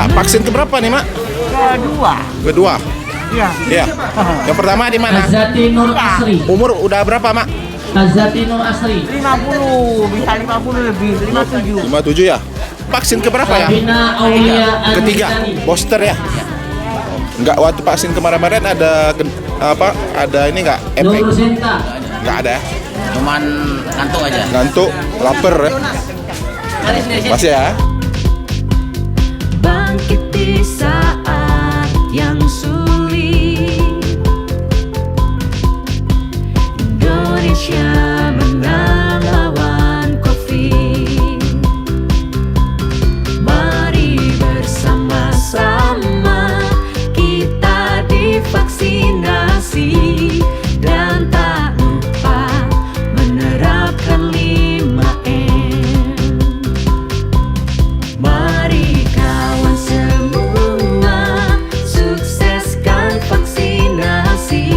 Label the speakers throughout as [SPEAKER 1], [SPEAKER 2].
[SPEAKER 1] Mak, vaksin keberapa nih, Mak?
[SPEAKER 2] Kedua.
[SPEAKER 1] Kedua.
[SPEAKER 2] Iya.
[SPEAKER 1] Iya. Yang pertama di mana?
[SPEAKER 3] Azati Nur Asri.
[SPEAKER 1] Umur udah berapa, Mak?
[SPEAKER 3] Azati Nur Asri.
[SPEAKER 2] 50, bisa 50 lebih, 57.
[SPEAKER 1] 57 ya. Vaksin keberapa ya?
[SPEAKER 3] Sabina Aulia
[SPEAKER 1] Ketiga.
[SPEAKER 3] Andani.
[SPEAKER 1] Booster ya. Enggak, waktu vaksin kemarin-kemarin ada apa? Ada ini enggak? Efek?
[SPEAKER 3] Nur Sinta.
[SPEAKER 1] Enggak ada ya?
[SPEAKER 4] Cuman ngantuk aja.
[SPEAKER 1] Ngantuk, lapar ya. Masih ya?
[SPEAKER 5] Bangkit di saat yang sulit, Indonesia menang lawan COVID. Mari bersama-sama kita divaksinasi dan tak lupa menerapkan 5M. Mari kawan semua sukseskan vaksinasi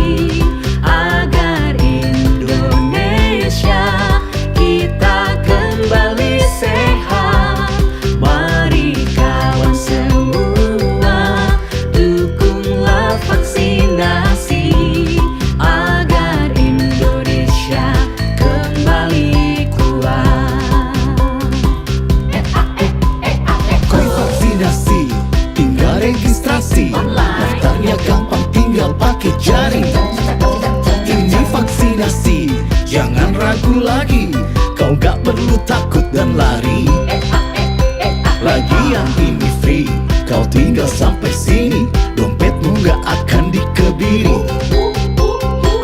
[SPEAKER 5] agar Indonesia kita kembali sehat. Mari kawan semua dukunglah vaksinasi agar Indonesia kembali kuat.
[SPEAKER 6] Koi vaksinasi, tinggal registrasi. Daftarnya gampang, tinggal pakai jari. Ini vaksinasi, jangan ragu lagi. Kau gak perlu takut dan lari. Lagi yang ini free, kau tinggal sampai sini. Dompetmu gak akan dikebiri.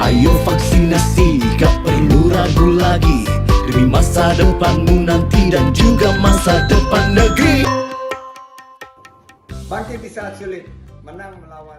[SPEAKER 6] Ayo vaksinasi, gak perlu ragu lagi. Demi masa depanmu nanti dan juga masa depan negeri.
[SPEAKER 7] Bangkit di saat sulit, menang melawan